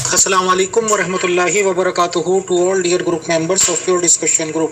Assalamu alaikum wa rahmatullahi wa barakatuhu to all dear group members of your discussion group.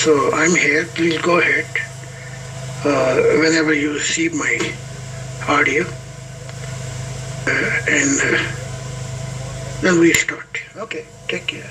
so I'm here, please go ahead whenever you receive my audio and then we start. Okay, take care.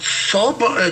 100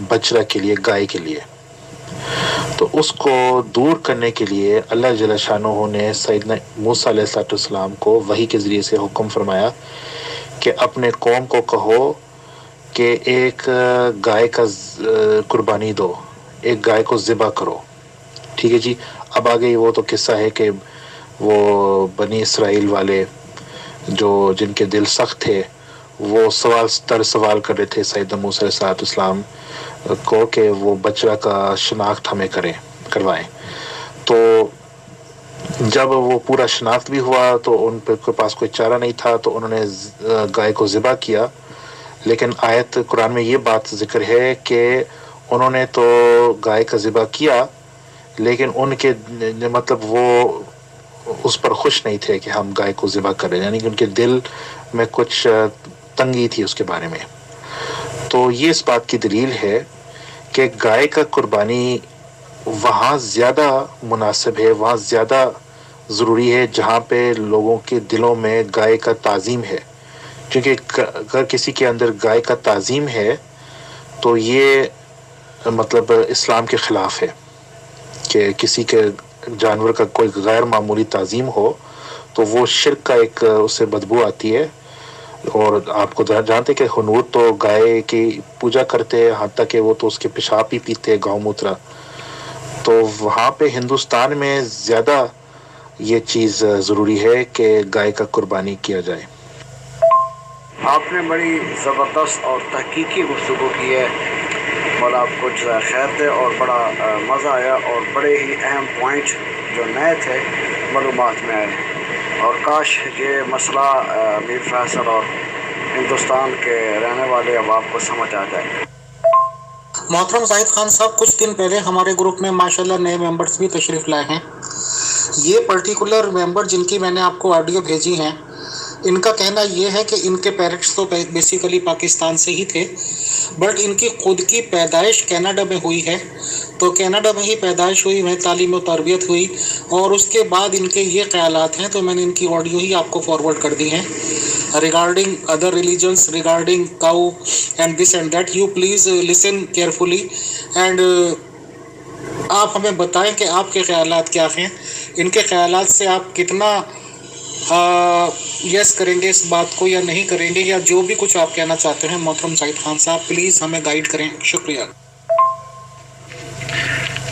بچڑا کے لیے، گائے کے لیے. تو اس کو دور کرنے کے لیے اللہ جل شانہ نے سیدنا موسیٰ علیہ السلام کو وحی کے ذریعے سے حکم فرمایا کہ اپنے قوم کو کہو کہ ایک گائے کا قربانی دو، ایک گائے کو ذبح کرو. ٹھیک ہے جی. اب آگے وہ تو قصہ ہے کہ وہ بنی اسرائیل والے جو جن کے دل سخت تھے وہ سوال کر رہے تھے سیدنا موسیٰ علیہ السلام کو کہ وہ بچڑا کا شناخت ہمیں کروائیں. تو جب وہ پورا شناخت بھی ہوا تو ان کے پاس کوئی چارہ نہیں تھا، تو انہوں نے گائے کو ذبح کیا. لیکن آیت قرآن میں یہ بات ذکر ہے کہ انہوں نے تو گائے کا ذبح کیا، لیکن ان کے مطلب وہ اس پر خوش نہیں تھے کہ ہم گائے کو ذبح کر رہے ہیں، یعنی کہ ان کے دل میں کچھ تنگی تھی اس کے بارے میں. تو یہ اس بات کی دلیل ہے کہ گائے کا قربانی وہاں زیادہ مناسب ہے، وہاں زیادہ ضروری ہے جہاں پہ لوگوں کے دلوں میں گائے کا تعظیم ہے. کیونکہ اگر کسی کے اندر گائے کا تعظیم ہے تو یہ مطلب اسلام کے خلاف ہے کہ کسی کے جانور کا کوئی غیر معمولی تعظیم ہو تو وہ شرک کا ایک اس سے بدبو آتی ہے. اور آپ کو جانتے کہ ہنود تو گائے کی پوجا کرتے ہیں، یہاں تک کہ وہ تو اس کے پیشاب بھی پیتے، گاؤں موترا. تو وہاں پہ ہندوستان میں زیادہ یہ چیز ضروری ہے کہ گائے کا قربانی کیا جائے. آپ نے بڑی زبردست اور تحقیقی گفتگو کی ہے، مولا آپ کو جزائے خیر دے، اور بڑا مزہ آیا، اور بڑے ہی اہم پوائنٹ جو نئے تھے معلومات میں آئے. اور کاش یہ مسئلہ میر فیصل اور ہندوستان کے رہنے والے اب آپ کو سمجھ آ جائے. محترم زاہد خان صاحب، کچھ دن پہلے ہمارے گروپ میں ماشاءاللہ نئے ممبرز بھی تشریف لائے ہیں. یہ پرٹیکولر ممبر جن کی میں نے آپ کو آڈیو بھیجی ہیں، ان کا کہنا یہ ہے کہ ان کے پیرنٹس تو بیسیکلی پاکستان سے ہی تھے، بٹ ان کی خود کی پیدائش کینیڈا میں ہوئی ہے. تو کینیڈا میں ہی پیدائش ہوئی، میں تعلیم و تربیت ہوئی، اور اس کے بعد ان کے یہ خیالات ہیں. تو میں نے ان کی آڈیو ہی آپ کو فارورڈ کر دی ہیں regarding other religions, regarding cow and this and that. You please listen carefully and آپ ہمیں بتائیں کہ آپ کے خیالات کیا ہیں. ان کے خیالات سے آپ کتنا یس کریں گے اس بات کو یا نہیں کریں گے، یا جو بھی کچھ آپ کہنا چاہتے ہیں. محترم زاہد خان صاحب پلیز ہمیں گائیڈ کریں. شکریہ.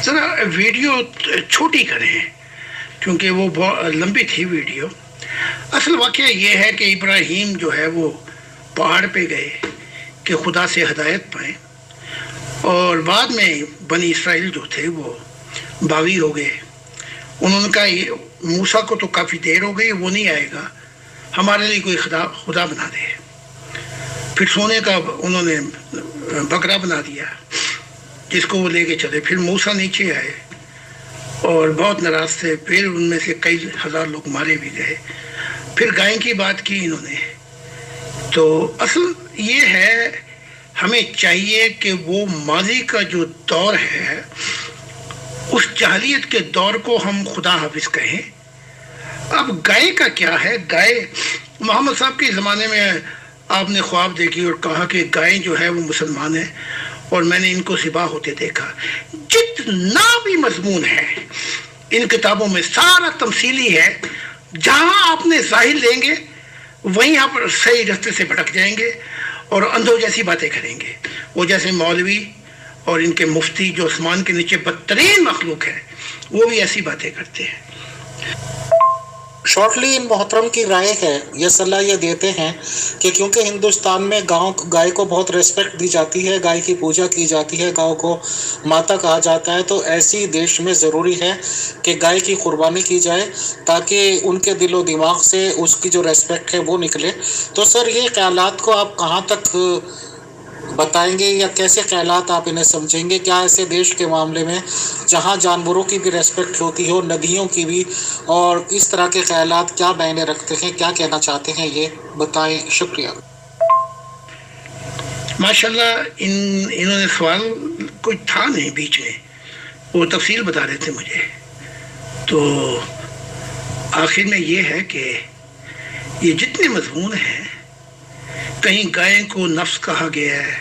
ذرا ویڈیو چھوٹی کریں کیونکہ وہ بہت لمبی تھی ویڈیو. اصل واقعہ یہ ہے کہ ابراہیم جو ہے وہ پہاڑ پہ گئے کہ خدا سے ہدایت پائیں، اور بعد میں بنی اسرائیل جو تھے وہ باغی ہو گئے. انہوں نے کہا موسیٰ کو تو کافی دیر ہو گئی، وہ نہیں آئے گا، ہمارے لیے کوئی خدا بنا دے. پھر سونے کا انہوں نے بکرا بنا دیا جس کو وہ لے کے چلے. پھر موسیٰ نیچے آئے اور بہت ناراض تھے، پھر ان میں سے کئی ہزار لوگ مارے بھی گئے. پھر گائے کی بات کی انہوں نے. تو اصل یہ ہے ہمیں چاہیے کہ وہ ماضی کا جو دور ہے اس جاہلیت کے دور کو ہم خدا حافظ کہیں. اب گائے کا کیا ہے؟ گائے محمد صاحب کے زمانے میں آپ نے خواب دیکھی اور کہا کہ گائے جو ہے وہ مسلمان ہے، اور میں نے ان کو ذبح ہوتے دیکھا. جتنا بھی مضمون ہے ان کتابوں میں سارا تمثیلی ہے. جہاں آپ نے ظاہر لیں گے وہیں آپ صحیح رستے سے بھٹک جائیں گے اور اندھوں جیسی باتیں کریں گے. وہ جیسے مولوی اور ان کے مفتی جو آسمان کے نیچے بدترین مخلوق ہے وہ بھی ایسی باتیں کرتے ہیں. شارٹلی ان محترم کی رائے ہے، یہ صلاح یہ دیتے ہیں کہ کیونکہ ہندوستان میں گائے کو بہت ریسپیکٹ دی جاتی ہے، گائے کی پوجا کی جاتی ہے، گاؤں کو ماتا کہا جاتا ہے، تو ایسی دیش میں ضروری ہے کہ گائے کی قربانی کی جائے تاکہ ان کے دل و دماغ سے اس کی جو ریسپیکٹ ہے وہ نکلے. تو سر یہ خیالات کو آپ کہاں تک بتائیں گے یا کیسے خیالات آپ انہیں سمجھیں گے؟ کیا ایسے دیش کے معاملے میں جہاں جانوروں کی بھی ریسپیکٹ ہوتی ہو، ندیوں کی بھی، اور اس طرح کے خیالات کیا معنی رکھتے ہیں، کیا کہنا چاہتے ہیں، یہ بتائیں. شکریہ. ماشاءاللہ انہوں نے سوال کوئی تھا نہیں بیچ میں، وہ تفصیل بتا رہے تھے مجھے. تو آخر میں یہ ہے کہ یہ جتنے مضمون ہیں، کہیں گائے کو نفس کہا گیا ہے،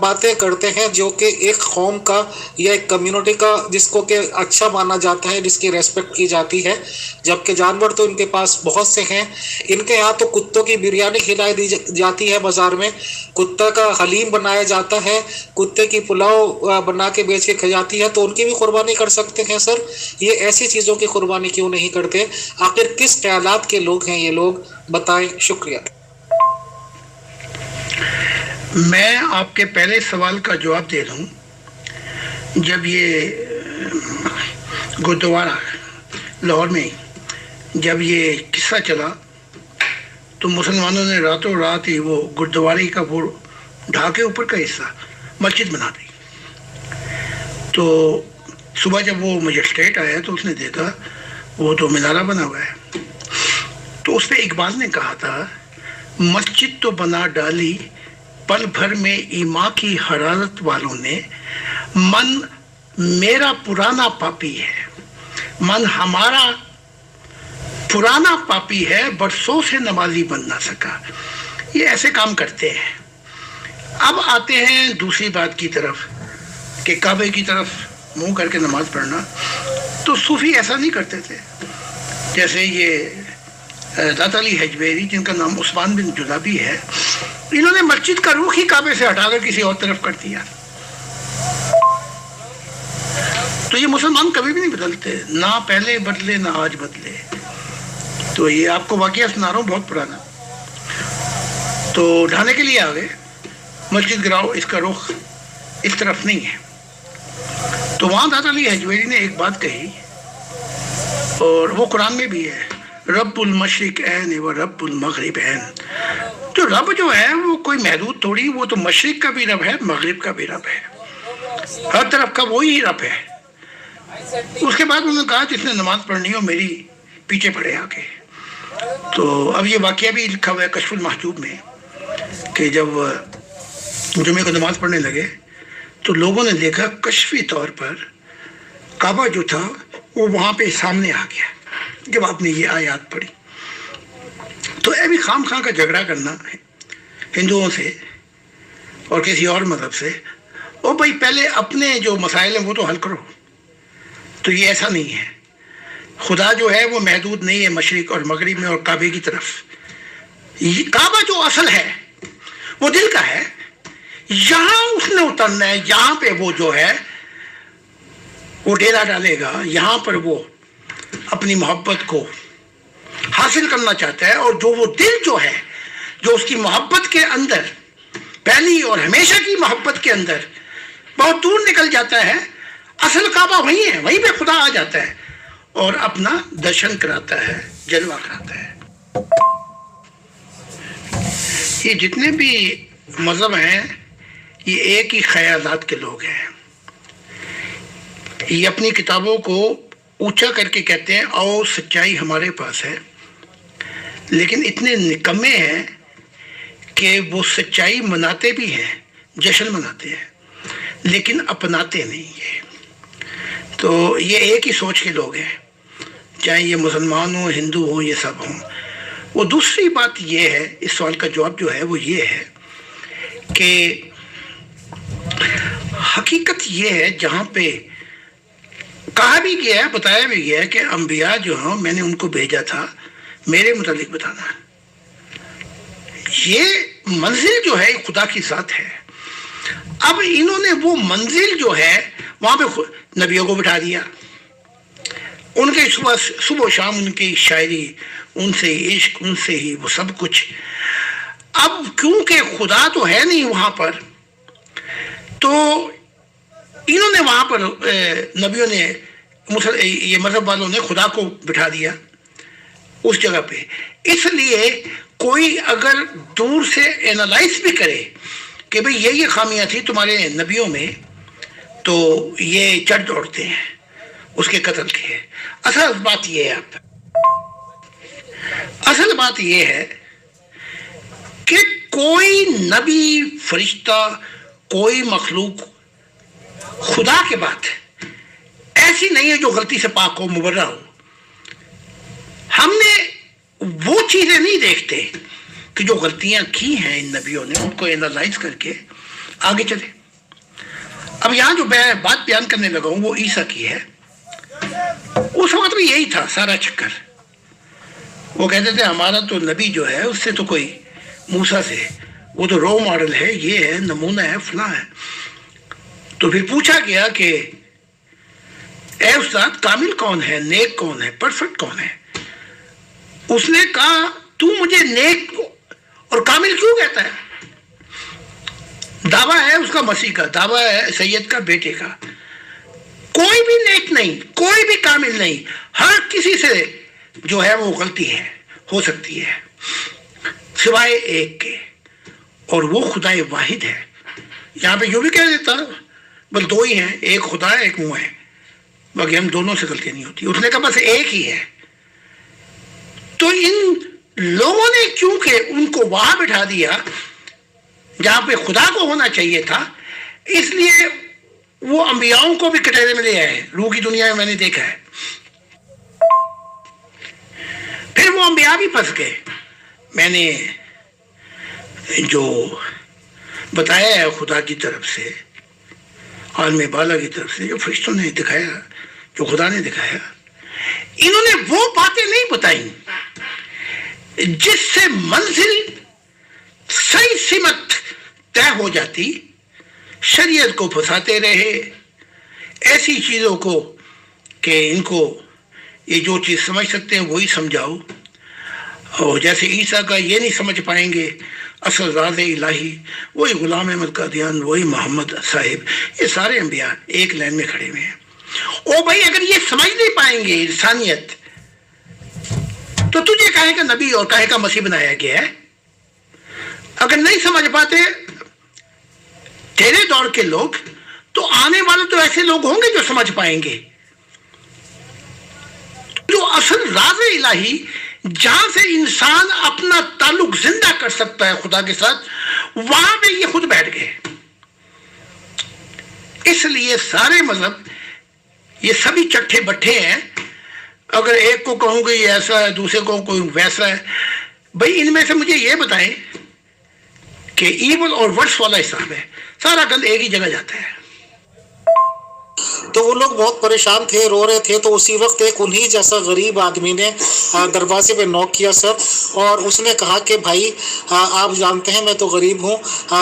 باتیں کرتے ہیں جو کہ ایک قوم کا یا ایک کمیونٹی کا جس کو کہ اچھا مانا جاتا ہے، جس کی ریسپیکٹ کی جاتی ہے، جبکہ جانور تو ان کے پاس بہت سے ہیں۔ ان کے یہاں تو کتوں کی بریانی کھلائی دی جاتی ہے، بازار میں کتا کا حلیم بنایا جاتا ہے، کتے کی پلاؤ بنا کے بیچ کے کھائی جاتی ہے، تو ان کی بھی قربانی کر سکتے ہیں سر۔ یہ ایسی چیزوں کی قربانی کیوں نہیں کرتے؟ آخر کس خیالات کے لوگ ہیں یہ لوگ؟ بتائیں۔ شکریہ۔ میں آپ کے پہلے سوال کا جواب دے دوں۔ جب یہ گردوارہ لاہور میں جب یہ قصہ چلا تو مسلمانوں نے راتوں رات ہی وہ گردوارے کا وہ ڈھاکے اوپر کا حصہ مسجد بنا دی۔ تو صبح جب وہ مجسٹریٹ آیا تو اس نے دیکھا وہ تو مینارہ بنا ہوا ہے۔ تو اس پہ اقبال نے کہا تھا، مسجد تو بنا ڈالی پل بھر میں ایما کی حرارت والوں نے، من میرا پرانا پاپی ہے، من ہمارا پرانا پاپی ہے، برسوں سے نمازی بن نہ سکا۔ یہ ایسے کام کرتے ہیں۔ اب آتے ہیں دوسری بات کی طرف کہ کعبے کی طرف منہ کر کے نماز پڑھنا۔ تو صوفی ایسا نہیں کرتے تھے۔ جیسے یہ داتا علی حجویری جن کا نام عثمان بن جلابی ہے، انہوں نے مسجد کا رخ ہی کعبے سے ہٹا کر کسی اور طرف کر دیا۔ تو یہ مسلمان کبھی بھی نہیں بدلتے، نہ پہلے بدلے نہ آج بدلے۔ تو یہ آپ کو واقعہ سنا رہا ہوں بہت پرانا۔ تو ڈھانے کے لیے آ گئے، مسجد گراؤ، اس کا رخ اس طرف نہیں ہے۔ تو وہاں داتا علی حجویری نے ایک بات کہی، اور وہ قرآن میں بھی ہے، رب المشرق عین و رب المغرب عین۔ تو رب جو ہے وہ کوئی محدود تھوڑی، وہ تو مشرق کا بھی رب ہے، مغرب کا بھی رب ہے، ہر طرف کا وہی رب ہے۔ اس کے بعد انہوں نے کہا جس نے نماز پڑھنی ہو میری پیچھے پڑے آ کے۔ تو اب یہ واقعہ بھی لکھا ہوا ہے کشف المحجوب میں کہ جب جمعے کو نماز پڑھنے لگے تو لوگوں نے دیکھا کشفی طور پر کعبہ جو تھا وہ وہاں پہ سامنے آ گیا جب آپ نے یہ آیات پڑھی۔ تو ابھی خام خواہ کا جھگڑا کرنا ہندوؤں سے اور کسی اور مذہب سے، او بھائی پہلے اپنے جو مسائل ہیں وہ تو حل کرو۔ تو یہ ایسا نہیں ہے، خدا جو ہے وہ محدود نہیں ہے مشرق اور مغرب میں اور کعبے کی طرف۔ کعبہ جو اصل ہے وہ دل کا ہے، یہاں اس نے اترنا ہے، یہاں پہ وہ جو ہے وہ ڈیرا ڈالے گا، یہاں پر وہ اپنی محبت کو حاصل کرنا چاہتا ہے۔ اور جو وہ دل جو ہے جو اس کی محبت کے اندر پہلی اور ہمیشہ کی محبت کے اندر بہت دور نکل جاتا ہے، اصل کعبہ وہی ہے، وہیں پہ خدا آ جاتا ہے اور اپنا درشن کراتا ہے، جلوہ کراتا ہے۔ یہ جتنے بھی مذہب ہیں یہ ایک ہی خیالات کے لوگ ہیں۔ یہ اپنی کتابوں کو اونچا کر کے کہتے ہیں آؤ سچائی ہمارے پاس ہے، لیکن اتنے نکمے ہیں کہ وہ سچائی مناتے بھی ہیں، جشن مناتے ہیں، لیکن اپناتے نہیں ہیں۔ تو یہ ایک ہی سوچ کے لوگ ہیں، چاہے یہ مسلمان ہوں، ہندو ہوں، یہ سب ہوں۔ وہ دوسری بات یہ ہے، اس سوال کا جواب جو ہے وہ یہ ہے کہ حقیقت یہ ہے جہاں پہ کہا بھی گیا ہے، بتایا بھی گیا ہے کہ انبیاء جو ہیں میں نے ان کو بھیجا تھا میرے متعلق بتانا۔ یہ منزل جو ہے خدا کی ذات ہے۔ اب انہوں نے وہ منزل جو ہے وہاں پہ نبیوں کو بٹھا دیا، ان کے صبح و شام ان کی شاعری، ان سے ہی عشق، ان سے ہی وہ سب کچھ۔ اب کیونکہ خدا تو ہے نہیں وہاں پر، تو انہوں نے وہاں پر نبیوں نے یہ مذہب والوں نے خدا کو بٹھا دیا اس جگہ پہ۔ اس لیے کوئی اگر دور سے اینالائز بھی کرے کہ بھئی یہ خامیاں تھی تمہارے نبیوں میں، تو یہ چڑھ دوڑتے ہیں اس کے قتل کے۔ اصل بات یہ ہے، اصل بات یہ ہے کہ کوئی نبی، فرشتہ، کوئی مخلوق خدا کے بعد ایسی نہیں ہے جو غلطی سے پاک ہو، مبرہ ہو۔ ہم نے وہ چیزیں نہیں دیکھتے کہ جو غلطیاں کی ہیں ان نبیوں نے، ان کو اینالائز کر کے آگے چلے. اب یہاں جو میں بات بیان کرنے لگا ہوں وہ عیسیٰ کی ہے. اس وقت بھی یہی تھا سارا چکر. وہ کہتے تھے ہمارا تو نبی جو ہے اس سے تو کوئی موسیٰ سے وہ تو رو ماڈل ہے, یہ ہے, نمونہ ہے, فلاں ہے. تو پھر پوچھا گیا کہ اے استاد کامل کون ہے, نیک کون ہے, پرفیکٹ کون ہے؟ اس نے کہا تو مجھے نیک اور کامل کیوں کہتا ہے؟ دعویٰ ہے اس کا مسیح کا, دعویٰ ہے سید کا بیٹے کا. کوئی بھی نیک نہیں, کوئی بھی کامل نہیں, ہر کسی سے جو ہے وہ غلطی ہے, ہو سکتی ہے, سوائے ایک کے, اور وہ خدا واحد ہے. یہاں پہ یوں بھی کہہ دیتا بس دو ہی ہیں, ایک خدا ہے ایک منہ ہے, باقی ہم دونوں سے غلطی نہیں ہوتی. اس نے کہا بس ایک ہی ہے. تو ان لوگوں نے کیونکہ ان کو وہاں بٹھا دیا جہاں پہ خدا کو ہونا چاہیے تھا, اس لیے وہ انبیاؤں کو بھی کٹہرے میں لے آئے. روح کی دنیا میں میں نے دیکھا ہے. پھر وہ انبیاء بھی پھنس گئے. میں نے جو بتایا ہے خدا کی طرف سے, عالم بالا کی طرف سے, جو فرشتوں نے دکھایا, جو خدا نے دکھایا, انہوں نے وہ باتیں نہیں بتائیں جس سے منزل صحیح سمت طے ہو جاتی. شریعت کو پھنساتے رہے ایسی چیزوں کو کہ ان کو یہ جو چیز سمجھ سکتے ہیں وہی سمجھاؤ. اور جیسے عیسیٰ کا یہ نہیں سمجھ پائیں گے اصل راز الہی, وہی غلام احمد قادیان, وہی محمد صاحب, یہ سارے انبیاء ایک لائن میں کھڑے ہوئے ہیں. او بھائی اگر یہ سمجھ نہیں پائیں گے انسانیت, تو تجھے کہے کا نبی اور کہے کا مسیح بنایا گیا ہے. اگر نہیں سمجھ پاتے تیرے دور کے لوگ, تو آنے والے تو ایسے لوگ ہوں گے جو سمجھ پائیں گے. جو اصل راز الہی جہاں سے انسان اپنا تعلق زندہ کر سکتا ہے خدا کے ساتھ, وہاں پہ یہ خود بیٹھ گئے. اس لیے سارے مذہب یہ سبھی چٹھے بٹھے ہیں. اگر ایک کو کہوں گے یہ ایسا ہے, دوسرے کو کوئی ویسا ہے, بھائی ان میں سے مجھے یہ بتائیں کہ ایول اور ورس والا حساب ہے, سارا گند ایک ہی جگہ جاتا ہے. تو وہ لوگ بہت پریشان تھے, رو رہے تھے. تو اسی وقت ایک انہی جیسا غریب آدمی نے دروازے پہ نوک کیا سر, اور اس نے کہا کہ بھائی آپ جانتے ہیں میں تو غریب ہوں,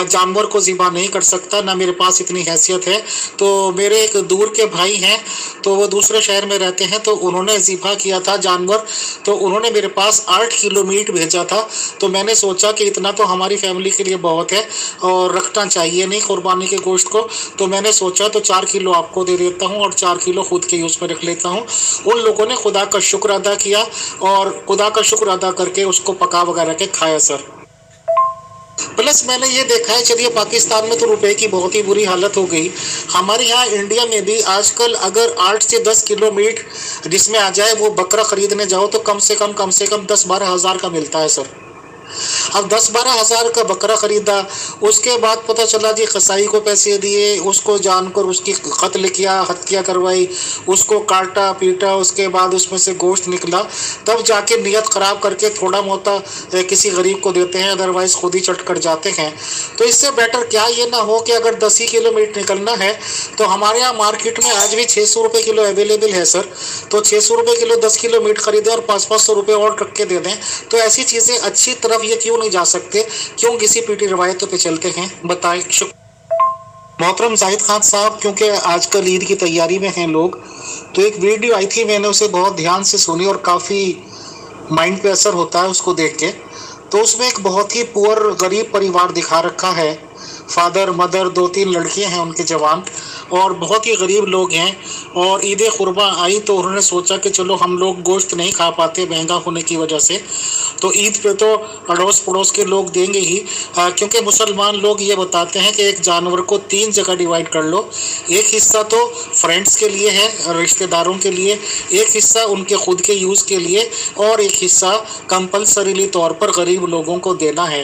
جانور کو ذبح نہیں کر سکتا, نہ میرے پاس اتنی حیثیت ہے. تو میرے ایک دور کے بھائی ہیں, تو وہ دوسرے شہر میں رہتے ہیں, تو انہوں نے ذبح کیا تھا جانور, تو انہوں نے میرے پاس 8 کلو میٹ بھیجا تھا. تو میں نے سوچا کہ اتنا تو ہماری فیملی کے لیے بہت ہے اور رکھنا چاہیے نہیں قربانی کے گوشت کو. تو میں نے سوچا تو 4 کلو آپ کو دے دیتا ہوں اور 4 کلو خود کے یوز میں رکھ لیتا ہوں. ان لوگوں نے خدا کا شکر ادا کیا اور خدا کا شکر ادا کر کے اس کو پکا وغیرہ کے کھایا سر. پلس میں نے یہ دیکھا ہے, چلیے پاکستان میں تو روپے کی بہت ہی بری حالت ہو گئی, ہمارے یہاں انڈیا میں بھی آج کل اگر 8 سے 10 کلو میٹ جس میں آ جائے وہ بکرا خریدنے جاؤ تو کم سے کم 10-12 ہزار کا ملتا ہے سر. اب 10-12 ہزار کا بکرا خریدا, اس کے بعد پتہ چلا جی قصائی کو پیسے دیے, اس کو جان کر اس کی قتل کیا, ہتیا کروائی, اس کو کاٹا پیٹا, اس کے بعد اس میں سے گوشت نکلا, تب جا کے نیت خراب کر کے تھوڑا موتا کسی غریب کو دیتے ہیں, ادروائز خود ہی چٹ کر جاتے ہیں. تو اس سے بیٹر کیا یہ نہ ہو کہ اگر 10 ہی کلو میٹ نکلنا ہے تو ہمارے یہاں مارکیٹ میں آج بھی 600 روپے کلو اویلیبل ہے سر. تو 600 روپے کلو 10 کلو میٹ خریدیں اور 500 روپے اور رکھ کے دے دیں. تو ایسی چیزیں اچھی طرف یہ کیوں نہیں جا سکتے, کیوں کسی پیٹی روایتوں پہ چلتے ہیں, بتائیں. محترم زاہد خان صاحب, کیونکہ آج کل عید کی تیاری میں ہیں لوگ, تو ایک ویڈیو آئی تھی, میں نے اسے بہت دھیان سے سنی اور کافی مائنڈ پہ اثر ہوتا ہے اس کو دیکھ کے. تو اس میں ایک بہت ہی پور غریب پریوار دکھا رکھا ہے, فادر مدر 2-3 لڑکیاں ہیں ان کے جوان, اور بہت ہی غریب لوگ ہیں. اور عید قرباں آئی تو انہوں نے سوچا کہ چلو ہم لوگ گوشت نہیں کھا پاتے مہنگا ہونے کی وجہ سے, تو عید پہ تو اڑوس پڑوس کے لوگ دیں گے ہی, کیونکہ مسلمان لوگ یہ بتاتے ہیں کہ ایک جانور کو 3 جگہ ڈیوائیڈ کر لو. ایک حصہ تو فرینڈس کے لیے ہے, رشتہ داروں کے لیے, ایک حصہ ان کے خود کے یوز کے لیے, اور ایک حصہ کمپلسریلی طور پر غریب لوگوں کو دینا ہے.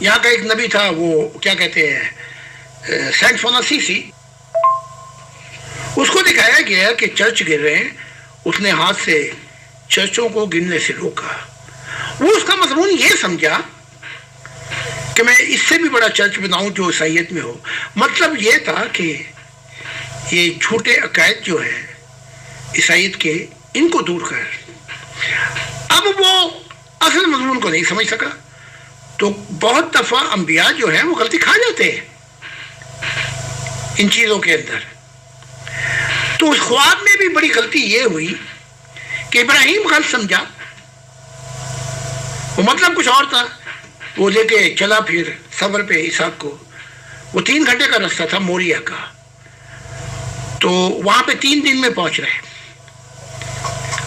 یہاں کا ایک نبی تھا، وہ کیا کہتے ہیں، سینٹ فوناسیسی، اس کو دکھایا گیا کہ چرچ گر رہے ہیں، اس نے ہاتھ سے چرچوں کو گرنے سے روکا. وہ اس کا مضمون یہ سمجھا کہ میں اس سے بھی بڑا چرچ بناؤں جو عیسائیت میں ہو. مطلب یہ تھا کہ یہ جھوٹے عقائد جو ہیں عیسائیت کے، ان کو دور کر. اب وہ اصل مضمون کو نہیں سمجھ سکا، تو بہت دفعہ انبیاء جو ہیں وہ غلطی کھا جاتے ہیں ان چیزوں کے اندر. تو اس خواب میں بھی بڑی غلطی یہ ہوئی کہ ابراہیم غلط سمجھا، وہ مطلب کچھ اور تھا. وہ لے کے چلا پھر صبر پہ اسحاق کو. وہ 3 گھنٹے کا راستہ تھا موریا کا، تو وہاں پہ 3 دن میں پہنچ رہے،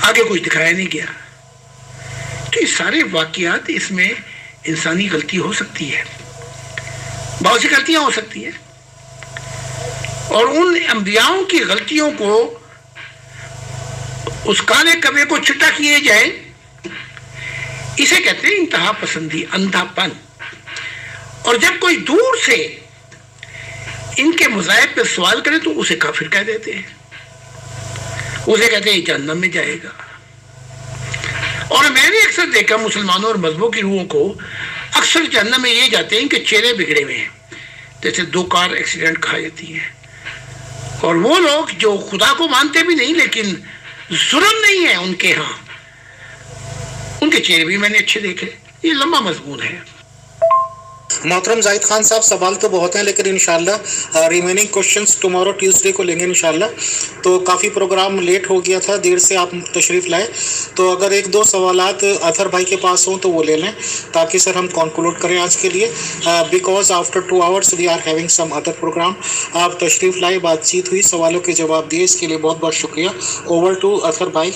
آگے کچھ دکھایا نہیں گیا. تو یہ سارے واقعات، اس میں انسانی غلطی ہو سکتی ہے، بہت سی غلطیاں ہو سکتی ہیں، اور ان انبیاؤں کی غلطیوں کو، اس کالے کبے کو چھٹا کیے جائے، اسے کہتے ہیں انتہا پسندی، اندھا پن. اور جب کوئی دور سے ان کے مذاہب پہ سوال کرے تو اسے کافر کہہ دیتے ہیں، اسے کہتے ہیں جہنم میں جائے گا. اور میں نے اکثر دیکھا مسلمانوں اور مذہبوں کی روحوں کو اکثر جہنم میں یہ جاتے ہیں کہ چہرے بگڑے ہوئے ہیں، جیسے 2 کار ایکسیڈنٹ کھا جاتی ہیں. اور وہ لوگ جو خدا کو مانتے بھی نہیں لیکن ظلم نہیں ہے ان کے ہاں، ان کے چہرے بھی میں نے اچھے دیکھے. یہ لمبا مضمون ہے. محترم زاہد خان صاحب، سوال تو بہت ہیں لیکن انشاءاللہ ریمیننگ کوشچنز ٹمارو ٹیوزڈے کو لیں گے انشاءاللہ. تو کافی پروگرام لیٹ ہو گیا تھا، دیر سے آپ تشریف لائے، تو اگر 1-2 سوالات اطہر بھائی کے پاس ہوں تو وہ لے لیں تاکہ سر ہم کنکلوڈ کریں آج کے لیے، because after 2 hours we are having some other programme. آپ تشریف لائے، بات چیت ہوئی، سوالوں کے جواب دیے، اس کے لیے بہت بہت شکریہ. اوور ٹو اطہر بھائی.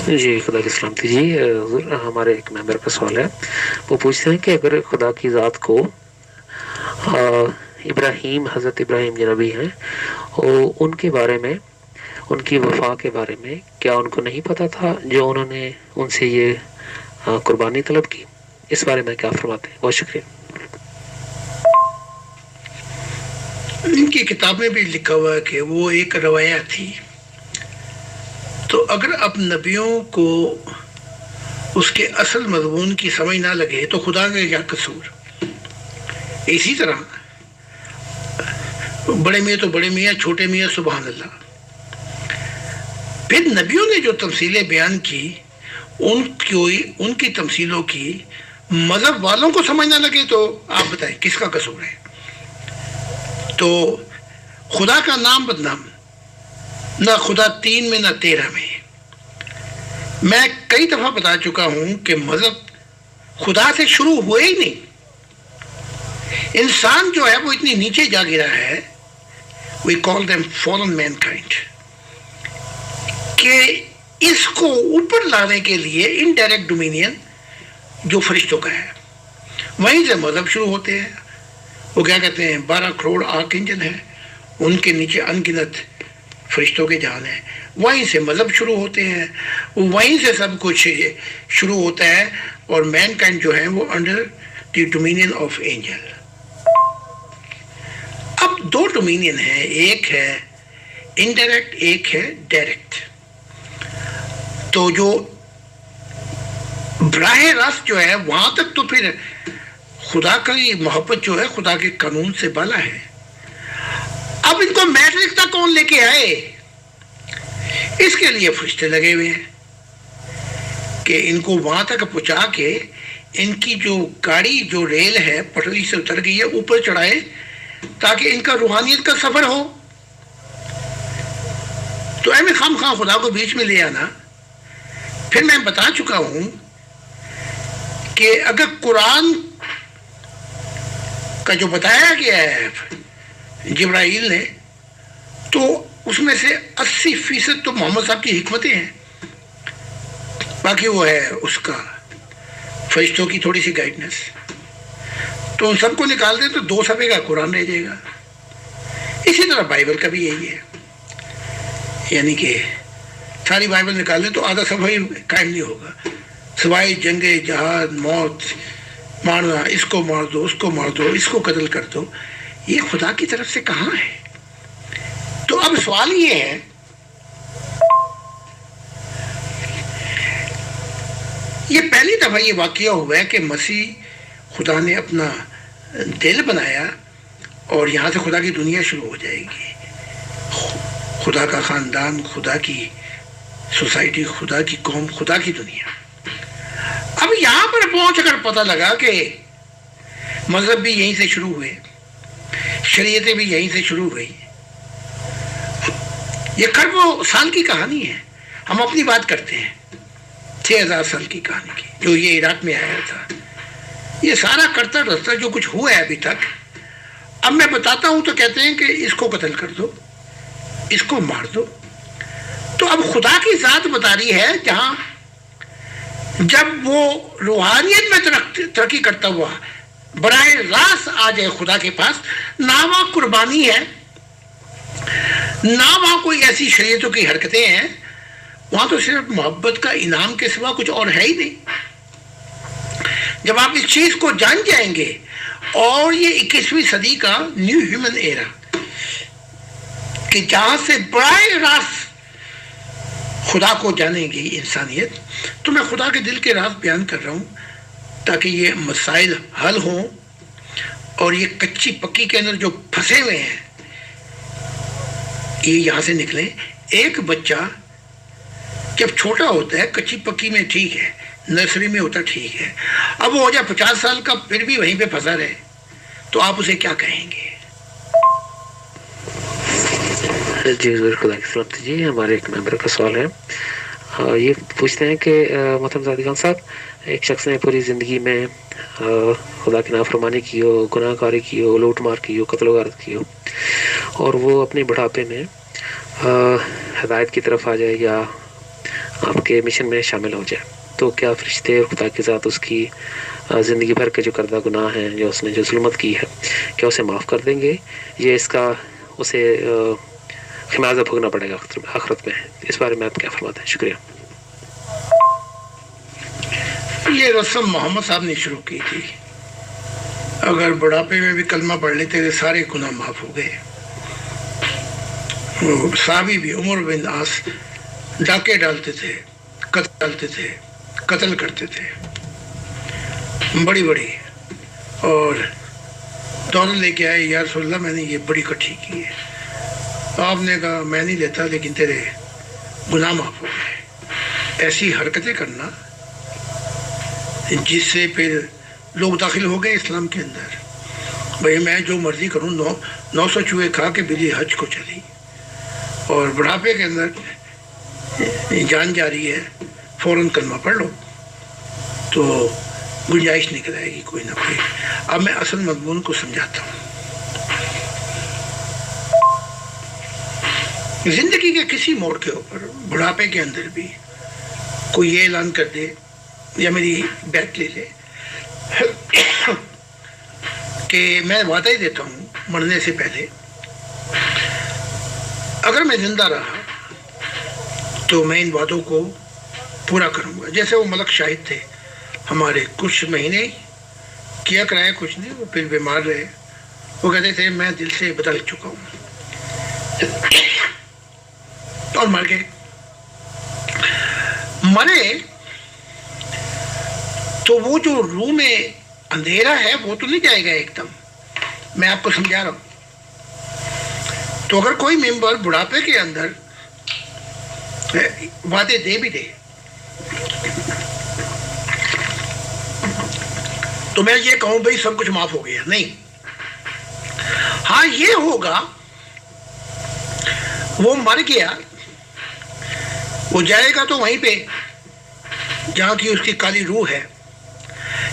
جی خدا کی سلامتی. جی حضور، ہمارے ایک ممبر کا سوال ہے، وہ پوچھتے ہیں کہ اگر خدا کی ذات کو ابراہیم، حضرت ابراہیم جو نبی ہیں، ان کے بارے میں، ان کی وفا کے بارے میں کیا ان کو نہیں پتا تھا جو انہوں نے ان سے یہ قربانی طلب کی؟ اس بارے میں کیا فرماتے ہیں؟ بہت شکریہ. ان کی کتاب میں بھی لکھا ہوا ہے کہ وہ ایک روایت تھی. تو اگر اب نبیوں کو اس کے اصل مضمون کی سمجھ نہ لگے تو خدا کا کیا قصور؟ اسی طرح بڑے میاں تو بڑے میاں، چھوٹے میاں سبحان اللہ. پھر نبیوں نے جو تمثیلیں بیان کی، ان کی تمثیلوں کی مذہب والوں کو سمجھ نہ لگے تو آپ بتائیں کس کا قصور ہے؟ تو خدا کا نام بدنام، نہ خدا 3 میں نہ 13 میں. میں کئی دفعہ بتا چکا ہوں کہ مذہب خدا سے شروع ہوئے ہی نہیں. انسان جو ہے وہ اتنی نیچے جا گرا ہے، we call them fallen mankind، کہ اس کو اوپر لانے کے لیے انڈائریکٹ ڈومینین جو فرشتوں کا ہے، وہیں سے مذہب شروع ہوتے ہیں. وہ کیا کہتے ہیں 12 کروڑ آرک انجن ہے، ان کے نیچے انگنت فرشتوں کے جہان ہیں، وہیں سے مذہب شروع ہوتے ہیں، وہیں سے سب کچھ شروع ہوتا ہے. اور مین کائنڈ جو ہے وہ under the dominion of angel. دو ڈومینین ہیں، ایک ہے انڈائریکٹ، ایک ہے ڈائریکٹ. تو جو براہ راست جو ہے وہاں تک تو پھر خدا کی محبت جو ہے خدا کے قانون سے بالا ہے. اب ان کو میٹرک تک کون لے کے آئے؟ اس کے لیے فرشتے لگے ہوئے ہیں کہ ان کو وہاں تک پہنچا کے ان کی جو گاڑی جو ریل ہے پٹری سے اتر گئی ہے اوپر چڑھائے تاکہ ان کا روحانیت کا سفر ہو. تو اے میں خام خواہ خدا کو بیچ میں لے آنا. پھر میں بتا چکا ہوں کہ اگر قرآن کا جو بتایا گیا ہے جبرائیل نے تو اس میں سے 80% تو محمد صاحب کی حکمتیں ہیں، باقی وہ ہے اس کا فرشتوں کی تھوڑی سی گائیڈنس. تو ان سب کو نکال دیں تو 2 صفحے کا قرآن رہ جائے گا. اسی طرح بائبل کا بھی یہی ہے، یعنی کہ ساری بائبل نکال دیں تو آدھا صفحہ ہی قائم نہیں ہوگا، سوائے جنگ جہاد موت مارنا، اس کو مار دو اس کو مار دو اس کو قتل کر دو. یہ خدا کی طرف سے کہاں ہے؟ تو اب سوال یہ ہے یہ پہلی دفعہ یہ واقعہ ہوا ہے کہ مسیح خدا نے اپنا دل بنایا اور یہاں سے خدا کی دنیا شروع ہو جائے گی. خدا کا خاندان، خدا کی سوسائٹی، خدا کی قوم، خدا کی دنیا. اب یہاں پر پہنچ کر پتہ لگا کہ مذہب بھی یہیں سے شروع ہوئے، شریعتیں بھی یہیں سے شروع ہوئی. یہ اربوں سال کی کہانی ہے. ہم اپنی بات کرتے ہیں 6000 سال کی کہانی کی جو یہ عراق میں آیا تھا. یہ سارا کرتا رستہ جو کچھ ہوا ہے ابھی تک، اب میں بتاتا ہوں تو کہتے ہیں کہ اس کو قتل کر دو، اس کو مار دو. تو اب خدا کی ذات بتا رہی ہے جہاں جب وہ روحانیت میں ترقی کرتا ہوا براہ راست آ جائے خدا کے پاس، نہ وہاں قربانی ہے نہ وہاں کوئی ایسی شریعتوں کی حرکتیں ہیں، وہاں تو صرف محبت کا انعام کے سوا کچھ اور ہے ہی نہیں. جب آپ اس چیز کو جان جائیں گے اور یہ 21ویں صدی کا نیو ہیومن ایرا کہ جہاں سے براہ راست خدا کو جانے گی انسانیت، تو میں خدا کے دل کے راز بیان کر رہا ہوں تاکہ یہ مسائل حل ہوں اور یہ کچی پکی کے اندر جو پھنسے ہوئے ہیں یہ یہاں سے نکلیں. ایک بچہ جب چھوٹا ہوتا ہے کچی پکی میں ٹھیک ہے، نرسری میں ہوتا ٹھیک ہے، اب وہ ہو جائے 50 سال کا پھر بھی وہیں پہ پھنسا رہے تو آپ اسے کیا کہیں گے؟ جی حضور خدا کی سلامتی. جی ہمارے ایک ممبر کا سوال ہے، یہ پوچھتے ہیں کہ محترم زادی خان صاحب، ایک شخص نے پوری زندگی میں خدا کی نافرمانی کی ہو، گناہ کاری کی ہو، لوٹ مار کی ہو، قتل و غارت کی ہو، اور وہ اپنے بڑھاپے میں ہدایت کی طرف آ جائے یا آپ کے مشن میں شامل ہو جائے، تو کیا فرشتے اور خدا کے ذات اس کی زندگی بھر کے جو کردہ گناہ ہیں، جو اس نے جو ظلمت کی ہے، کیا اسے معاف کر دیں گے؟ یہ اس کا اسے خمیازہ بھوگنا پڑے گا آخرت میں؟ اس بارے میں آپ کیا فرماتے ہیں؟ شکریہ. یہ رسم محمد صاحب نے شروع کی تھی. اگر بڑھاپے میں بھی کلمہ پڑھ لیتے تیرے سارے گناہ معاف ہو گئے. صحابی بھی عمر بن عاص ڈاکے ڈالتے تھے، قتل کرتے تھے بڑی اور دولت لے کے آئے، یا رسول اللہ میں نے یہ بڑی اکٹھی کی ہے. آپ نے کہا میں نہیں لیتا لیکن تیرے گناہ معاف ہو گئے. ایسی حرکتیں کرنا جس سے پھر لوگ داخل ہو گئے اسلام کے اندر. بھئی میں جو مرضی کروں، 900 چوہے کھا کے بلی حج کو چلی، اور بڑھاپے کے اندر جان جا رہی ہے، فوراً کلمہ پڑھ لو تو گنجائش نکل آئے گی کوئی نہ کوئی. اب میں اصل مضمون کو سمجھاتا ہوں. زندگی کے کسی موڑ کے اوپر بڑھاپے کے اندر بھی کوئی یہ اعلان کر دے یا میری بیت لے لے کہ میں وعدہ ہی دیتا ہوں مرنے سے پہلے اگر میں زندہ رہا تو میں ان وعدوں کو پورا کروں گا. جیسے وہ ملک شاہد تھے ہمارے، کچھ مہینے کیا کرایا کچھ نہیں، وہ پھر بیمار رہے وہ کہتے تھے میں دل سے بدل چکا ہوں، اور مر گئے۔ مرے تو وہ جو روح میں اندھیرا ہے وہ تو نہیں جائے گا ایک دم، میں آپ کو سمجھا رہا ہوں۔ تو اگر کوئی ممبر بڑھاپے کے اندر وعدے دے بھی دے تو میں یہ کہوں بھائی سب کچھ معاف ہو گیا، نہیں۔ ہاں یہ ہوگا وہ مر گیا، وہ جائے گا تو وہیں پہ جہاں کی اس کی کالی روح ہے،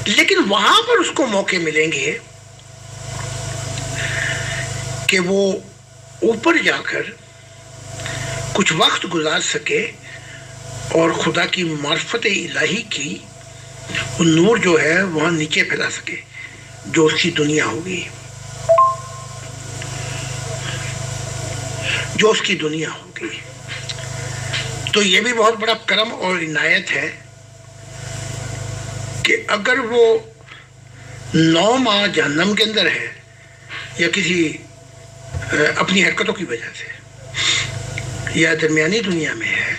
لیکن وہاں پر اس کو موقع ملیں گے کہ وہ اوپر جا کر کچھ وقت گزار سکے اور خدا کی معرفت الہی کی وہ نور جو ہے وہاں نیچے پھیلا سکے، جو اس کی دنیا ہوگی، جو اس کی دنیا ہوگی۔ تو یہ بھی بہت بڑا کرم اور عنایت ہے کہ اگر وہ 9 ماہ جہنم کے اندر ہے یا کسی اپنی حرکتوں کی وجہ سے یا درمیانی دنیا میں ہے،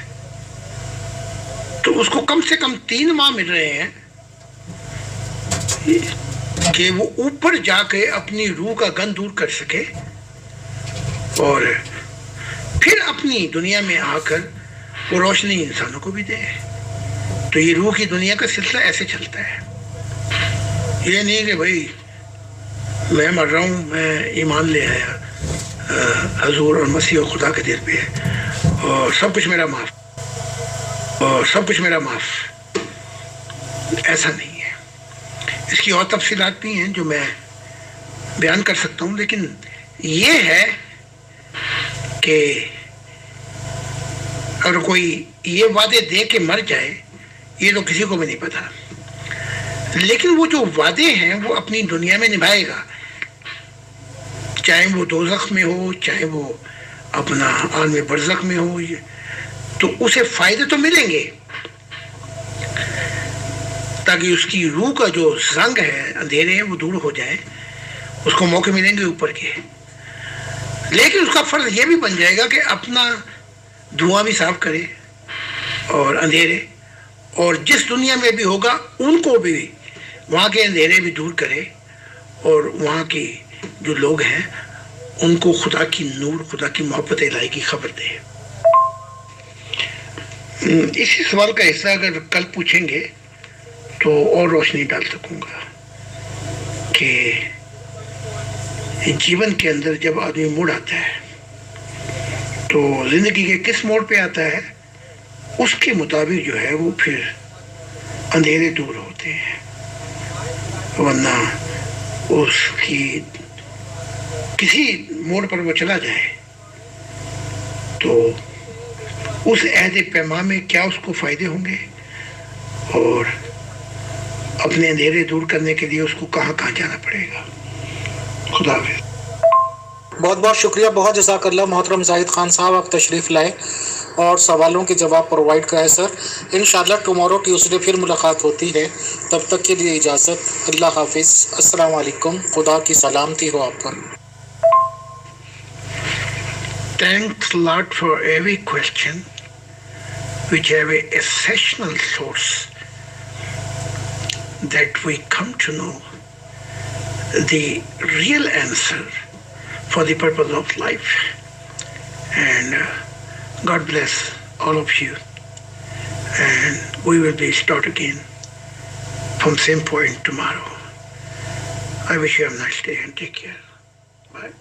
تو اس کو کم سے کم 3 ماہ مل رہے ہیں کہ وہ اوپر جا کے اپنی روح کا گند دور کر سکے اور پھر اپنی دنیا میں آ کر وہ روشنی انسانوں کو بھی دے۔ تو یہ روح کی دنیا کا سلسلہ ایسے چلتا ہے، یہ نہیں کہ بھائی میں مر رہا ہوں، میں ایمان لے آیا حضور اور مسیح اور خدا کے دل پہ اور سب کچھ میرا معاف، اور سب کچھ میرا معاف، ایسا نہیں ہے۔ اس کی اور تفصیلات بھی ہیں جو میں بیان کر سکتا ہوں، لیکن یہ ہے کہ اگر کوئی یہ وعدے دے کے مر جائے، یہ تو کسی کو بھی نہیں پتا، لیکن وہ جو وعدے ہیں وہ اپنی دنیا میں نبھائے گا، چاہے وہ دوزخ میں ہو، چاہے وہ اپنا عالم برزخ میں ہو، تو اسے فائدے تو ملیں گے تاکہ اس کی روح کا جو زنگ ہے، اندھیرے ہیں، وہ دور ہو جائے، اس کو موقع ملیں گے اوپر کے۔ لیکن اس کا فرض یہ بھی بن جائے گا کہ اپنا دھواں بھی صاف کرے اور اندھیرے، اور جس دنیا میں بھی ہوگا ان کو بھی وہاں کے اندھیرے بھی دور کرے، اور وہاں کے جو لوگ ہیں ان کو خدا کی نور، خدا کی محبت الہی کی خبر دے۔ اسی سوال کا حصہ اگر کل پوچھیں گے تو اور روشنی ڈال سکوں گا کہ جیون کے اندر جب آدمی موڑ آتا ہے تو زندگی کے کس موڑ پہ آتا ہے، اس کے مطابق جو ہے وہ پھر اندھیرے دور ہوتے ہیں، ورنہ اس کی کسی موڑ پر وہ چلا جائے تو اس عہد پیما میں کیا اس کو فائدے ہوں گے، اور اپنے اندھیرے دور کرنے کے لیے اس کو کہاں کہاں جانا پڑے گا۔ خدا حافظ۔ بہت بہت شکریہ، بہت جزاک اللہ محترم زاہد خان صاحب، آپ تشریف لائے اور سوالوں کے جواب پرووائڈ کرائے سر۔ انشاءاللہ ٹمورو ٹیوزڈے پھر ملاقات ہوتی ہے، تب تک کے لیے اجازت، اللہ حافظ، السلام علیکم، خدا کی سلامتی ہو آپ پر۔ Thanks a lot for every question which have a exceptional source that we come to know the real answer for the purpose of life. And God bless all of you. And we will be start again from same point tomorrow. I wish you a nice day and take care. Bye.